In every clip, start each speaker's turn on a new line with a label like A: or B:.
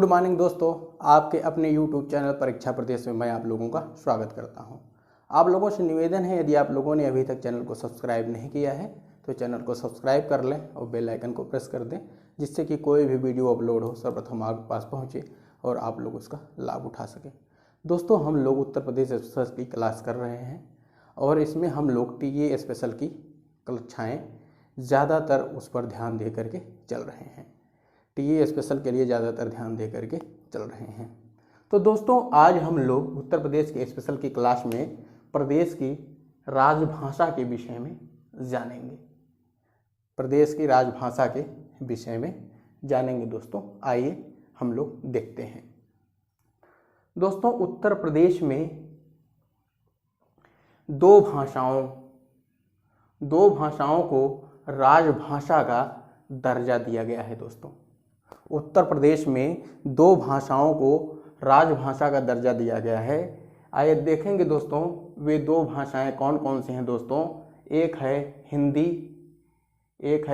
A: Morning दोस्तों, आपके अपने YouTube चैनल परीक्षा प्रदेश में मैं आप लोगों का स्वागत करता हूं। आप लोगों से निवेदन है, यदि आप लोगों ने अभी तक चैनल को सब्सक्राइब नहीं किया है तो चैनल को सब्सक्राइब कर लें और बेल आइकन को प्रेस कर दें, जिससे कि कोई भी वीडियो अपलोड हो सर्वप्रथम आपके पास पहुंचे और आप लोग उसका लाभ उठा सकें। दोस्तों, हम लोग उत्तर प्रदेश स्पेशल की क्लास कर रहे हैं और इसमें हम लोग टीए स्पेशल की कक्षाएँ ज़्यादातर उस पर ध्यान दे करके चल रहे हैं। टीए स्पेशल के लिए ज़्यादातर ध्यान दे करके चल रहे हैं। तो दोस्तों, आज हम लोग उत्तर प्रदेश के स्पेशल की क्लास में प्रदेश की राजभाषा के विषय में जानेंगे। प्रदेश की राजभाषा के विषय में जानेंगे दोस्तों। आइए हम लोग देखते हैं। दोस्तों, उत्तर प्रदेश में दो भाषाओं को राजभाषा का दर्जा दिया गया है। दोस्तों, उत्तर प्रदेश में दो भाषाओं को राजभाषा का दर्जा दिया गया है। आइए देखेंगे दोस्तों, वे दो भाषाएं कौन कौन सी हैं दोस्तों। एक है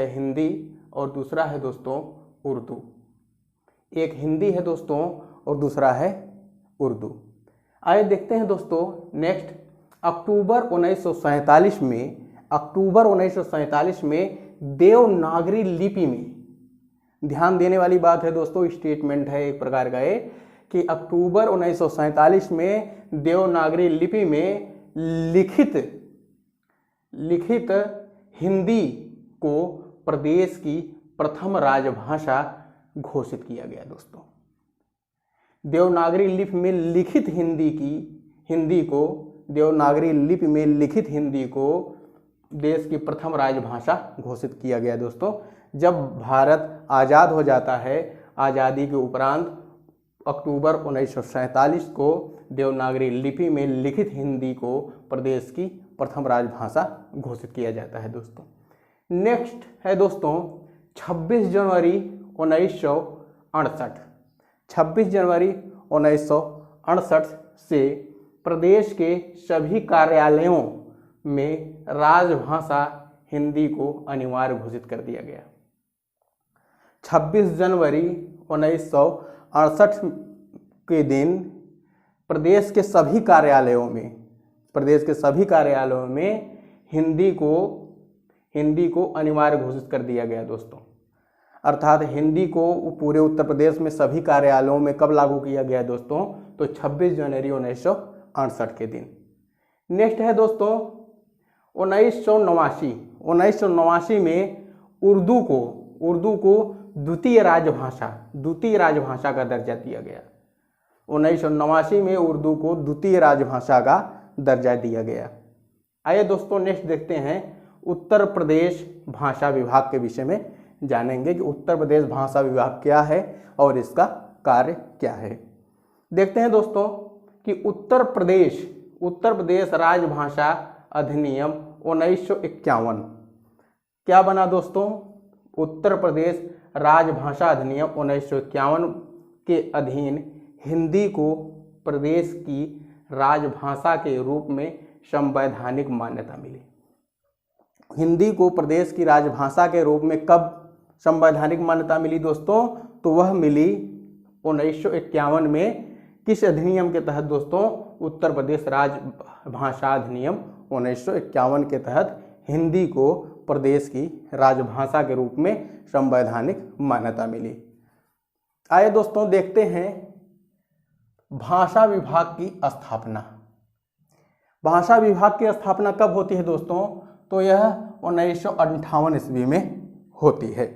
A: हिंदी और दूसरा है दोस्तों उर्दू। एक हिंदी है दोस्तों और दूसरा है उर्दू। आइए देखते हैं दोस्तों। नेक्स्ट, अक्टूबर 1947 में देवनागरी लिपि में, ध्यान देने वाली बात है दोस्तों, स्टेटमेंट है एक प्रकार का ये, कि अक्टूबर 1947 में देवनागरी लिपि में लिखित हिंदी को प्रदेश की प्रथम राजभाषा घोषित किया गया। दोस्तों, देवनागरी लिपि में लिखित हिंदी को देश की प्रथम राजभाषा घोषित किया गया। दोस्तों, जब भारत आज़ाद हो जाता है, आज़ादी के उपरांत अक्टूबर 1947 को देवनागरी लिपि में लिखित हिंदी को प्रदेश की प्रथम राजभाषा घोषित किया जाता है। दोस्तों, नेक्स्ट है दोस्तों 26 जनवरी 1968। 26 जनवरी 1968 से प्रदेश के सभी कार्यालयों में राजभाषा हिंदी को अनिवार्य घोषित कर दिया गया। 26 जनवरी 1968 के दिन प्रदेश के सभी कार्यालयों में हिंदी को अनिवार्य घोषित कर दिया गया। दोस्तों, अर्थात हिंदी को पूरे उत्तर प्रदेश में सभी कार्यालयों में कब लागू किया गया दोस्तों, तो 26 जनवरी 1968 के दिन। नेक्स्ट है दोस्तों 1989 में उर्दू को द्वितीय राजभाषा का दर्जा दिया गया। 1989 में उर्दू को द्वितीय राजभाषा का दर्जा दिया गया। आइए दोस्तों, नेक्स्ट देखते हैं उत्तर प्रदेश भाषा विभाग के विषय में जानेंगे कि उत्तर प्रदेश भाषा विभाग क्या है और इसका कार्य क्या है। देखते हैं दोस्तों कि उत्तर प्रदेश राजभाषा अधिनियम 1951 क्या बना दोस्तों। उत्तर प्रदेश राजभाषा अधिनियम 1951 के अधीन हिंदी को प्रदेश की राजभाषा के रूप में संवैधानिक मान्यता मिली। हिंदी को प्रदेश की राजभाषा के रूप में कब संवैधानिक मान्यता मिली दोस्तों, तो वह मिली 1951 में। किस अधिनियम के तहत दोस्तों, उत्तर प्रदेश राजभाषा अधिनियम 1951 के तहत हिंदी को प्रदेश की राजभाषा के रूप में संवैधानिक मान्यता मिली। आइए दोस्तों देखते हैं भाषा विभाग की स्थापना। भाषा विभाग की स्थापना कब होती है दोस्तों, तो यह 1958 ईस्वी में होती है।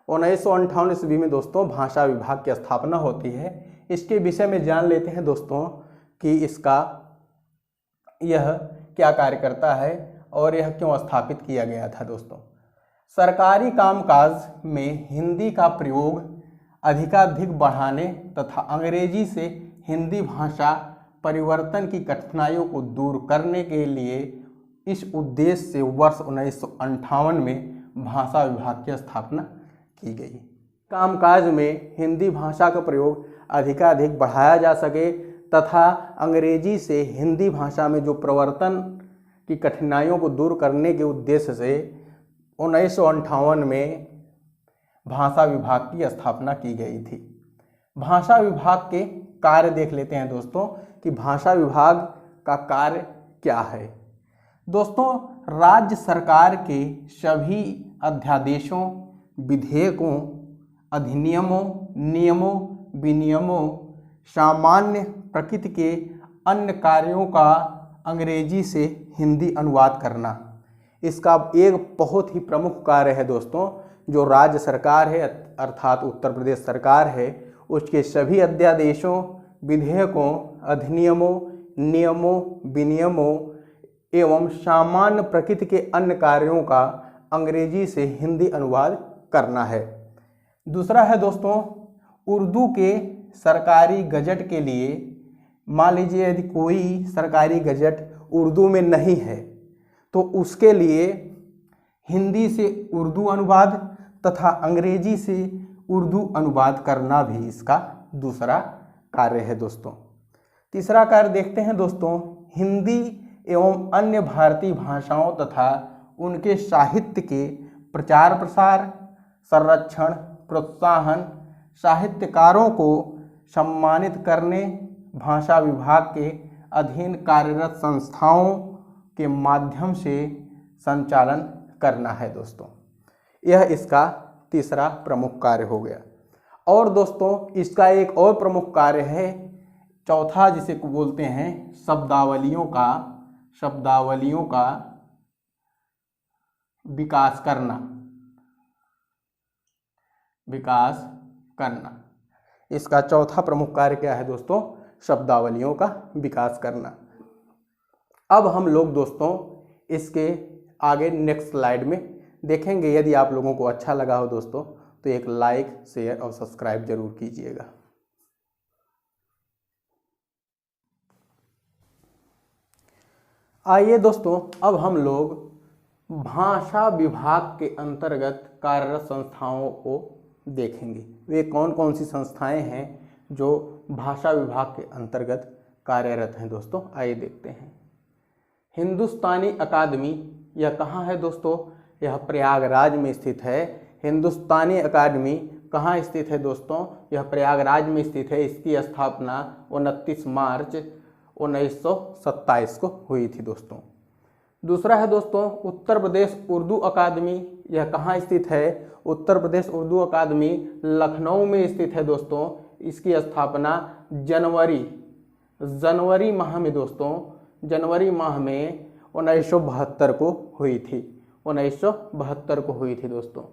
A: 1958 ईस्वी में दोस्तों भाषा विभाग की स्थापना होती है। इसके विषय में जान लेते हैं दोस्तों कि यह क्या कार्य करता है और यह क्यों स्थापित किया गया था। दोस्तों, सरकारी कामकाज में हिंदी का प्रयोग अधिकाधिक बढ़ाने तथा अंग्रेजी से हिंदी भाषा परिवर्तन की कठिनाइयों को दूर करने के लिए इस उद्देश्य से वर्ष 1958 में भाषा विभाग की स्थापना की गई। कामकाज में हिंदी भाषा का प्रयोग अधिकाधिक बढ़ाया जा सके तथा अंग्रेजी से हिंदी भाषा में जो परिवर्तन की कठिनाइयों को दूर करने के उद्देश्य से 1958 में भाषा विभाग की स्थापना की गई थी। भाषा विभाग के कार्य देख लेते हैं दोस्तों कि भाषा विभाग का कार्य क्या है। दोस्तों, राज्य सरकार के सभी अध्यादेशों, विधेयकों, अधिनियमों, नियमों, विनियमों, सामान्य प्रकृति के अन्य कार्यों का अंग्रेजी से हिंदी अनुवाद करना, इसका एक बहुत ही प्रमुख कार्य है दोस्तों। जो राज्य सरकार है अर्थात उत्तर प्रदेश सरकार है, उसके सभी अध्यादेशों, विधेयकों, अधिनियमों, नियमों, विनियमों एवं सामान्य प्रकृति के अन्य कार्यों का अंग्रेजी से हिंदी अनुवाद करना है। दूसरा है दोस्तों, उर्दू के सरकारी गजट के लिए, मान लीजिए यदि कोई सरकारी गजट उर्दू में नहीं है तो उसके लिए हिंदी से उर्दू अनुवाद तथा अंग्रेजी से उर्दू अनुवाद करना भी इसका दूसरा कार्य है दोस्तों। तीसरा कार्य देखते हैं दोस्तों, हिंदी एवं अन्य भारतीय भाषाओं तथा उनके साहित्य के प्रचार प्रसार, संरक्षण, प्रोत्साहन, साहित्यकारों को सम्मानित करने भाषा विभाग के अधीन कार्यरत संस्थाओं के माध्यम से संचालन करना है दोस्तों। यह इसका तीसरा प्रमुख कार्य हो गया। और दोस्तों, इसका एक और प्रमुख कार्य है चौथा, जिसे बोलते हैं शब्दावलियों का विकास करना। इसका चौथा प्रमुख कार्य क्या है दोस्तों? शब्दावलियों का विकास करना। अब हम लोग दोस्तों इसके आगे नेक्स्ट स्लाइड में देखेंगे। यदि आप लोगों को अच्छा लगा हो दोस्तों तो एक लाइक, शेयर और सब्सक्राइब जरूर कीजिएगा। आइए दोस्तों, अब हम लोग भाषा विभाग के अंतर्गत कार्यरत संस्थाओं को देखेंगे। वे कौन कौन सी संस्थाएं हैं जो भाषा विभाग के अंतर्गत कार्यरत हैं दोस्तों, आइए देखते हैं। हिंदुस्तानी अकादमी, यह कहाँ है दोस्तों? यह प्रयागराज में स्थित है। हिंदुस्तानी अकादमी कहाँ स्थित है दोस्तों? यह प्रयागराज में स्थित है। इसकी स्थापना 29 मार्च 1927 को हुई थी दोस्तों। दूसरा है दोस्तों उत्तर प्रदेश उर्दू अकादमी, यह कहाँ स्थित है? उत्तर प्रदेश उर्दू अकादमी लखनऊ में स्थित है दोस्तों। इसकी स्थापना जनवरी माह में दोस्तों, जनवरी माह में 1972 को हुई थी। 1972 को हुई थी दोस्तों।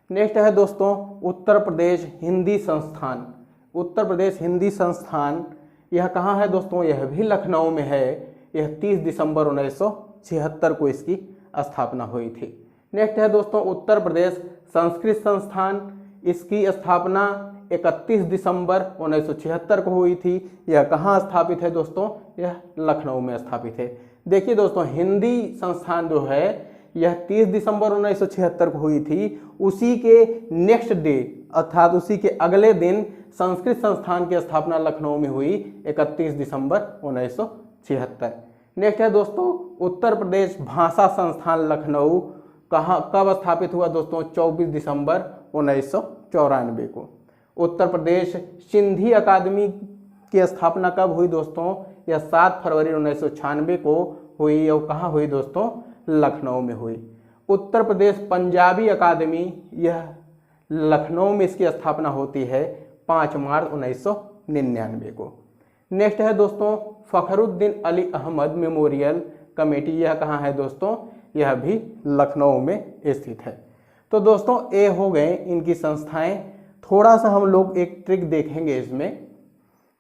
A: नेक्स्ट है दोस्तों उत्तर प्रदेश हिंदी संस्थान। उत्तर प्रदेश हिंदी संस्थान यह कहाँ है दोस्तों? यह भी लखनऊ में है। यह 30 दिसंबर 1976 को इसकी स्थापना हुई थी। नेक्स्ट है दोस्तों उत्तर प्रदेश संस्कृत संस्थान। इसकी स्थापना 31 दिसंबर 1976 को हुई थी। यह कहाँ स्थापित है दोस्तों? यह लखनऊ में स्थापित है। देखिए दोस्तों, हिंदी संस्थान जो है यह 30 दिसंबर 1976 को हुई थी। उसी के नेक्स्ट डे अर्थात उसी के अगले दिन संस्कृत संस्थान की स्थापना लखनऊ में हुई 31 दिसंबर 1976। नेक्स्ट है दोस्तों उत्तर प्रदेश भाषा संस्थान लखनऊ, कब स्थापित हुआ दोस्तों? 24 दिसंबर 1994 को। उत्तर प्रदेश सिंधी अकादमी की स्थापना कब हुई दोस्तों? यह 7 फरवरी 1996 को हुई। और कहाँ हुई दोस्तों? लखनऊ में हुई। उत्तर प्रदेश पंजाबी अकादमी, यह लखनऊ में इसकी स्थापना होती है 5 मार्च 1999 को। नेक्स्ट है दोस्तों फखरुद्दीन अली अहमद मेमोरियल कमेटी, यह कहाँ है दोस्तों? यह भी लखनऊ में स्थित है। तो दोस्तों ये हो गए इनकी संस्थाएं। थोड़ा सा हम लोग एक ट्रिक देखेंगे इसमें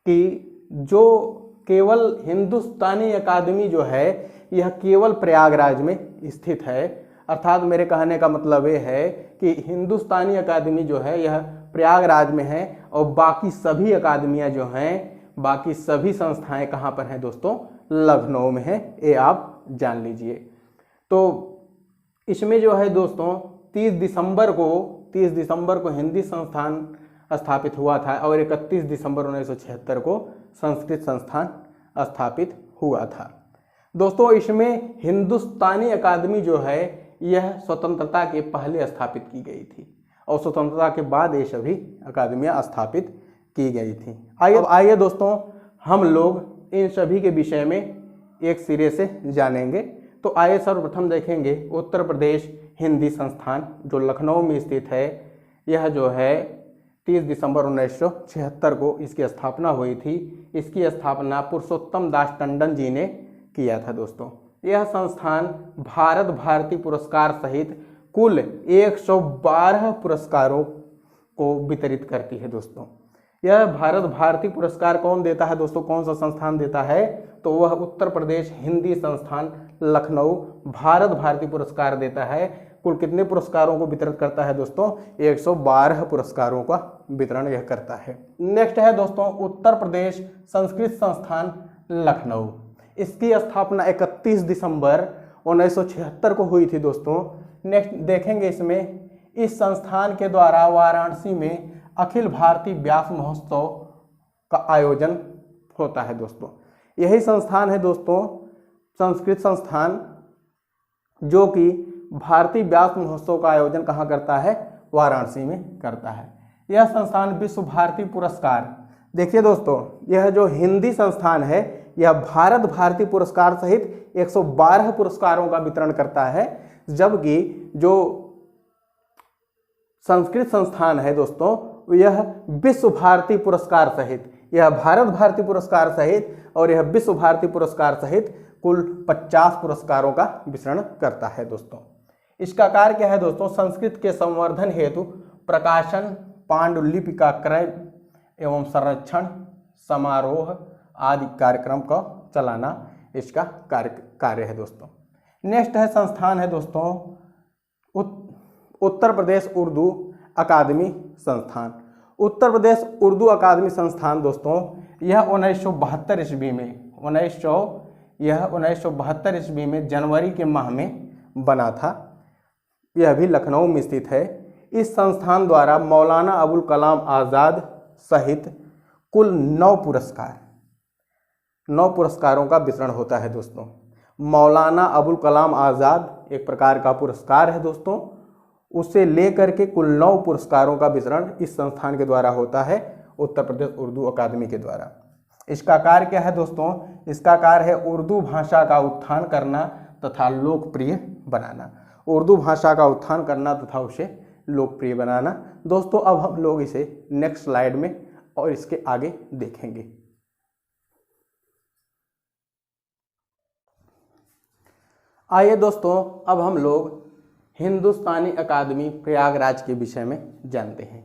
A: कि जो केवल हिंदुस्तानी अकादमी जो है यह केवल प्रयागराज में स्थित है। अर्थात मेरे कहने का मतलब ये है कि हिंदुस्तानी अकादमी जो है यह प्रयागराज में है और बाकी सभी अकादमियां जो हैं, बाकी सभी संस्थाएं कहाँ पर हैं दोस्तों? लखनऊ में है। ये आप जान लीजिए। तो इसमें जो है दोस्तों 30 दिसंबर को हिंदी संस्थान स्थापित हुआ था और 31 दिसंबर 1976 को संस्कृत संस्थान स्थापित हुआ था। दोस्तों इसमें हिंदुस्तानी अकादमी जो है यह स्वतंत्रता के पहले स्थापित की गई थी और स्वतंत्रता के बाद ये सभी अकादमियां स्थापित की गई थी। आइए दोस्तों हम लोग इन सभी के विषय में एक सिरे से जानेंगे। तो आइए सर्वप्रथम देखेंगे उत्तर प्रदेश हिंदी संस्थान जो लखनऊ में स्थित है। यह जो है 30 दिसंबर 1976 को इसकी स्थापना हुई थी। इसकी स्थापना पुरुषोत्तम दास टंडन जी ने किया था दोस्तों। यह संस्थान भारत भारती पुरस्कार सहित कुल 112 पुरस्कारों को वितरित करती है दोस्तों। यह भारत भारती पुरस्कार कौन देता है दोस्तों, कौन सा संस्थान देता है, तो वह उत्तर प्रदेश हिंदी संस्थान लखनऊ भारत भारती पुरस्कार देता है। कुल कितने पुरस्कारों को वितरित करता है दोस्तों, 112 पुरस्कारों का वितरण यह करता है। नेक्स्ट है दोस्तों उत्तर प्रदेश संस्कृत संस्थान लखनऊ। इसकी स्थापना 31 दिसंबर 1976 को हुई थी दोस्तों। नेक्स्ट देखेंगे इसमें इस संस्थान के द्वारा वाराणसी में अखिल भारतीय व्यास महोत्सव का आयोजन होता है दोस्तों। यही संस्थान है दोस्तों संस्कृत संस्थान जो कि भारतीय व्यास महोत्सव का आयोजन कहाँ करता है, वाराणसी में करता है। यह संस्थान विश्व भारती पुरस्कार, देखिए दोस्तों यह जो हिंदी संस्थान है यह भारत भारती पुरस्कार सहित 112 पुरस्कारों का वितरण करता है, जबकि जो संस्कृत संस्थान है दोस्तों यह विश्व भारती पुरस्कार सहित, यह भारत भारती पुरस्कार सहित और यह विश्व भारती पुरस्कार सहित कुल 50 पुरस्कारों का वितरण करता है दोस्तों। इसका कार्य क्या है दोस्तों, संस्कृत के संवर्धन हेतु प्रकाशन, पांडुलिपि का क्रय एवं संरक्षण, समारोह आदि कार्यक्रम का चलाना इसका कार्य है दोस्तों। नेक्स्ट है संस्थान है दोस्तों उत्तर प्रदेश उर्दू अकादमी संस्थान। उत्तर प्रदेश उर्दू अकादमी संस्थान दोस्तों यह 1972 ईस्वी में 1972 ईस्वी में जनवरी के माह में बना था। यह भी लखनऊ में स्थित है। इस संस्थान द्वारा मौलाना अबुल कलाम आज़ाद सहित कुल 9 पुरस्कारों का वितरण होता है दोस्तों। मौलाना अबुल कलाम आज़ाद एक प्रकार का पुरस्कार है दोस्तों, उसे लेकर के कुल 9 पुरस्कारों का वितरण इस संस्थान के द्वारा होता है, उत्तर प्रदेश उर्दू अकादमी के द्वारा। इसका कार्य क्या है दोस्तों, इसका कार्य है उर्दू भाषा का उत्थान करना तथा लोकप्रिय बनाना। उर्दू भाषा का उत्थान करना तथा उसे लोकप्रिय बनाना। दोस्तों अब हम लोग इसे नेक्स्ट स्लाइड में और इसके आगे देखेंगे। आइए दोस्तों अब हम लोग हिंदुस्तानी अकादमी प्रयागराज के विषय में जानते हैं।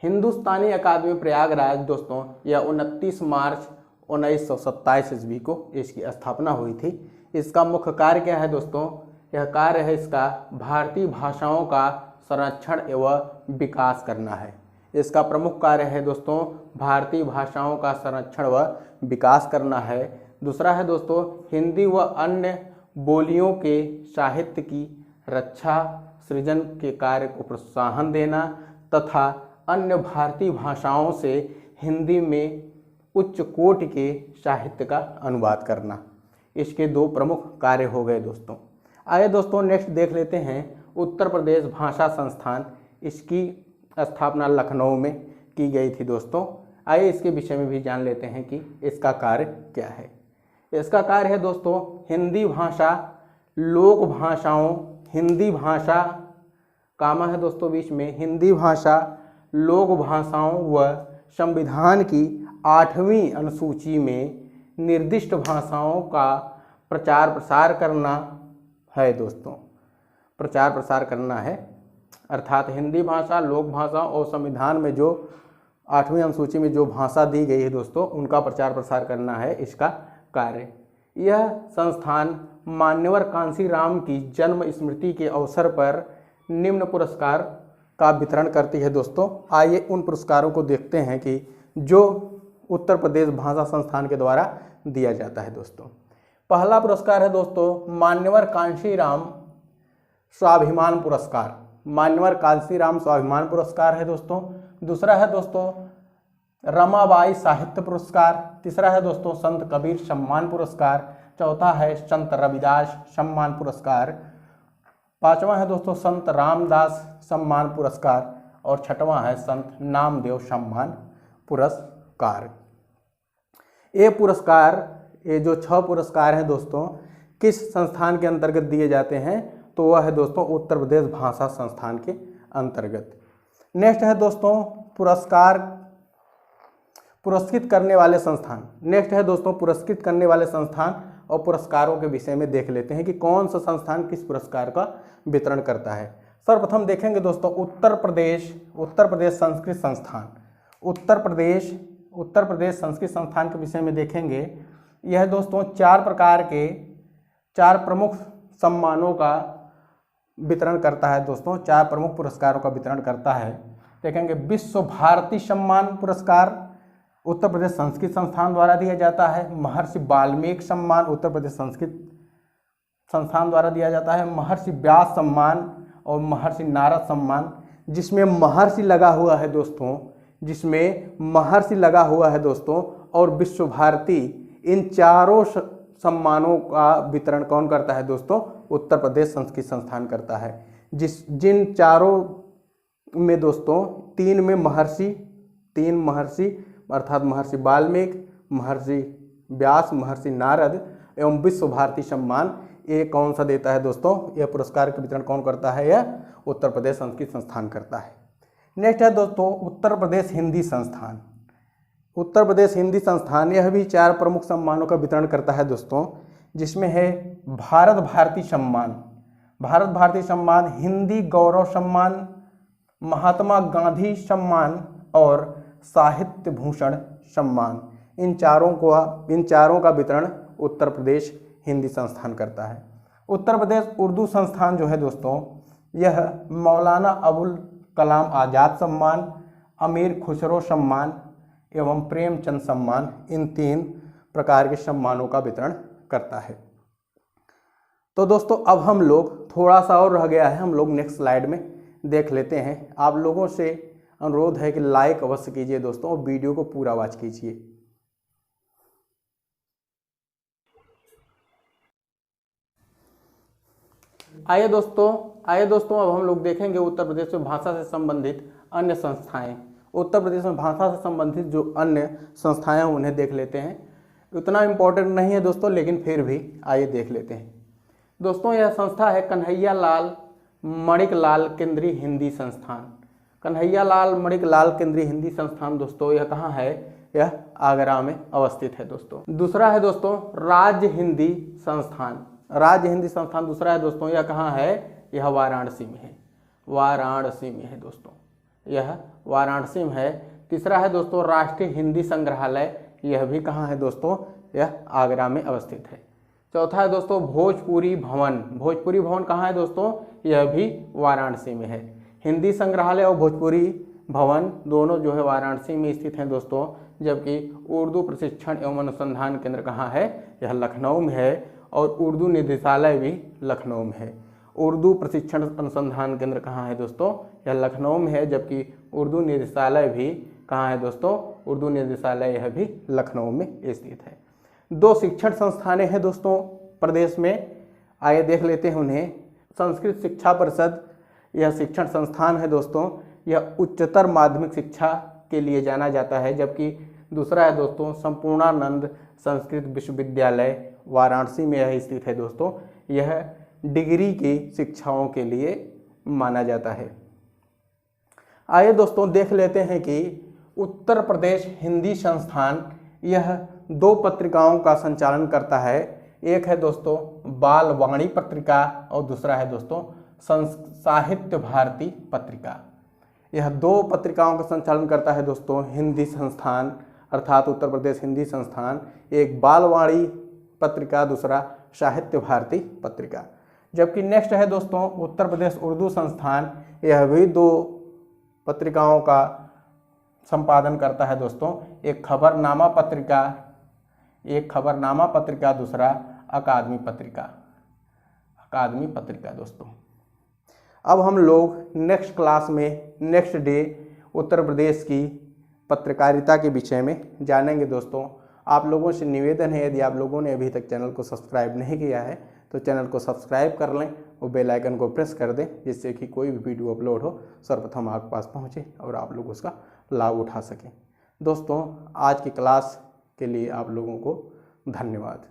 A: हिंदुस्तानी अकादमी प्रयागराज दोस्तों यह 29 मार्च 1927 ईस्वी को इसकी स्थापना हुई थी। इसका मुख्य कार्य क्या है दोस्तों, यह कार्य है इसका भारतीय भाषाओं का संरक्षण एवं विकास करना है। इसका प्रमुख कार्य है दोस्तों भारतीय भाषाओं का संरक्षण व विकास करना है। दूसरा है दोस्तों हिंदी व अन्य बोलियों के साहित्य की रक्षा सृजन के कार्य को प्रोत्साहन देना तथा अन्य भारतीय भाषाओं से हिंदी में उच्च कोटि के साहित्य का अनुवाद करना। इसके 2 प्रमुख कार्य हो गए दोस्तों। आइए दोस्तों नेक्स्ट देख लेते हैं उत्तर प्रदेश भाषा संस्थान। इसकी स्थापना लखनऊ में की गई थी दोस्तों। आइए इसके विषय में भी जान लेते हैं कि इसका कार्य क्या है। इसका कार्य है दोस्तों हिंदी भाषा, लोक भाषाओं, हिंदी भाषा कामा है दोस्तों बीच में, हिंदी भाषा, लोक भाषाओं व संविधान की 8वीं अनुसूची में निर्दिष्ट भाषाओं का प्रचार प्रसार करना है दोस्तों। प्रचार प्रसार करना है अर्थात हिंदी भाषा, लोक भाषा और संविधान में जो 8वीं अनुसूची में जो भाषा दी गई है दोस्तों उनका प्रचार प्रसार करना है इसका कार्य। यह संस्थान मान्यवर कांशीराम की जन्म स्मृति के अवसर पर निम्न पुरस्कार का वितरण करती है दोस्तों। आइए उन पुरस्कारों को देखते हैं कि जो उत्तर प्रदेश भाषा संस्थान के द्वारा दिया जाता है दोस्तों। पहला पुरस्कार है दोस्तों मान्यवर कांशीराम स्वाभिमान पुरस्कार। मान्यवर कांशीराम स्वाभिमान पुरस्कार है दोस्तों। दूसरा है दोस्तों रमाबाई साहित्य पुरस्कार। तीसरा है दोस्तों संत कबीर सम्मान पुरस्कार। चौथा है संत रविदास सम्मान पुरस्कार। पांचवा है दोस्तों संत रामदास सम्मान पुरस्कार और छठवां है संत नामदेव सम्मान पुरस्कार। ये पुरस्कार, ये जो 6 पुरस्कार हैं दोस्तों, किस संस्थान के अंतर्गत दिए जाते हैं? तो वह है दोस्तों उत्तर प्रदेश भाषा संस्थान के अंतर्गत। नेक्स्ट है दोस्तों पुरस्कार पुरस्कृत करने वाले संस्थान। नेक्स्ट है दोस्तों पुरस्कृत करने वाले संस्थान और पुरस्कारों के विषय में देख लेते हैं कि कौन सा संस्थान किस पुरस्कार का वितरण करता है। सर्वप्रथम देखेंगे दोस्तों उत्तर प्रदेश संस्कृत संस्थान। उत्तर प्रदेश संस्कृत संस्थान के विषय में देखेंगे। यह दोस्तों 4 प्रमुख सम्मानों का वितरण करता है दोस्तों, 4 प्रमुख पुरस्कारों का वितरण करता है। देखेंगे विश्व भारती सम्मान पुरस्कार उत्तर प्रदेश संस्कृत संस्थान द्वारा दिया जाता है। महर्षि वाल्मीकि सम्मान उत्तर प्रदेश संस्कृत संस्थान द्वारा दिया जाता है। महर्षि व्यास सम्मान और महर्षि नारद सम्मान, जिसमें महर्षि लगा हुआ है दोस्तों, और विश्व भारती, इन चारों सम्मानों का वितरण कौन करता है दोस्तों? उत्तर प्रदेश संस्कृत संस्थान करता है। जिन चारों में दोस्तों 3 महर्षि अर्थात महर्षि वाल्मीकि, महर्षि व्यास, महर्षि नारद एवं विश्व भारती सम्मान, ये कौन सा देता है दोस्तों? यह पुरस्कार का वितरण कौन करता है? यह उत्तर प्रदेश संस्कृत संस्थान करता है। नेक्स्ट है दोस्तों उत्तर प्रदेश हिंदी संस्थान। उत्तर प्रदेश हिंदी संस्थान यह भी 4 प्रमुख सम्मानों का वितरण करता है दोस्तों, जिसमें है भारत भारती सम्मान, हिंदी गौरव सम्मान, महात्मा गांधी सम्मान और साहित्य भूषण सम्मान। इन चारों का वितरण उत्तर प्रदेश हिंदी संस्थान करता है। उत्तर प्रदेश उर्दू संस्थान जो है दोस्तों, यह मौलाना अबुल कलाम आज़ाद सम्मान, अमीर खुसरो सम्मान एवं प्रेमचंद सम्मान, इन 3 प्रकार के सम्मानों का वितरण करता है। तो दोस्तों अब हम लोग, थोड़ा सा और रह गया है, हम लोग नेक्स्ट स्लाइड में देख लेते हैं। आप लोगों से अनुरोध है कि लाइक अवश्य कीजिए दोस्तों और वीडियो को पूरा वॉच कीजिए। आइए दोस्तों अब हम लोग देखेंगे उत्तर प्रदेश में भाषा से संबंधित अन्य संस्थाएं। उत्तर प्रदेश में भाषा से संबंधित जो अन्य संस्थाएं हैं उन्हें देख लेते हैं। उतना इम्पोर्टेंट नहीं है दोस्तों, लेकिन फिर भी आइए देख लेते हैं। दोस्तों यह संस्था है कन्हैया लाल मणिक लाल केंद्रीय हिंदी संस्थान। कन्हैया लाल मणिक लाल केंद्रीय हिंदी संस्थान दोस्तों यह कहाँ है? यह आगरा में अवस्थित है दोस्तों। दूसरा है दोस्तों राज्य हिंदी संस्थान दूसरा है दोस्तों, यह कहाँ है? यह वाराणसी में है दोस्तों, यह वाराणसी में है। तीसरा है दोस्तों राष्ट्रीय हिंदी संग्रहालय, यह भी कहाँ है दोस्तों? यह आगरा में अवस्थित है। चौथा है दोस्तों भोजपुरी भवन कहाँ है दोस्तों? यह भी वाराणसी में है। हिंदी संग्रहालय और भोजपुरी भवन दोनों जो है वाराणसी में स्थित हैं दोस्तों, जबकि उर्दू प्रशिक्षण एवं अनुसंधान केंद्र कहाँ है? यह लखनऊ में है। और उर्दू निदेशालय भी लखनऊ में है। उर्दू प्रशिक्षण अनुसंधान केंद्र कहाँ है दोस्तों? यह लखनऊ में है, जबकि उर्दू निदेशालय भी कहाँ है दोस्तों? उर्दू निदेशालय यह भी लखनऊ में स्थित है। 2 शिक्षण संस्थानें हैं दोस्तों प्रदेश में, आइए देख लेते हैं उन्हें। संस्कृत शिक्षा परिषद यह शिक्षण संस्थान है दोस्तों, यह उच्चतर माध्यमिक शिक्षा के लिए जाना जाता है। जबकि दूसरा है दोस्तों संपूर्णानंद संस्कृत विश्वविद्यालय, वाराणसी में यह स्थित है दोस्तों, यह डिग्री की शिक्षाओं के लिए माना जाता है। आइए दोस्तों देख लेते हैं कि उत्तर प्रदेश हिंदी संस्थान यह 2 पत्रिकाओं का संचालन करता है। एक है दोस्तों बालवाणी पत्रिका और दूसरा है दोस्तों साहित्य भारती पत्रिका। यह 2 पत्रिकाओं का संचालन करता है दोस्तों हिंदी संस्थान अर्थात उत्तर प्रदेश हिंदी संस्थान। एक बालवाणी पत्रिका, दूसरा साहित्य भारती पत्रिका। जबकि नेक्स्ट है दोस्तों उत्तर प्रदेश उर्दू संस्थान, यह भी 2 पत्रिकाओं का संपादन करता है दोस्तों। एक खबरनामा पत्रिका, दूसरा अकादमी पत्रिका दोस्तों। अब हम लोग नेक्स्ट क्लास में नेक्स्ट डे उत्तर प्रदेश की पत्रकारिता के विषय में जानेंगे दोस्तों। आप लोगों से निवेदन है, यदि आप लोगों ने अभी तक चैनल को सब्सक्राइब नहीं किया है तो चैनल को सब्सक्राइब कर लें और बेल आइकन को प्रेस कर दें, जिससे कि कोई भी वीडियो अपलोड हो सर्वप्रथम आपके पास पहुंचे और आप लोग उसका लाभ उठा सकें। दोस्तों आज की क्लास के लिए आप लोगों को धन्यवाद।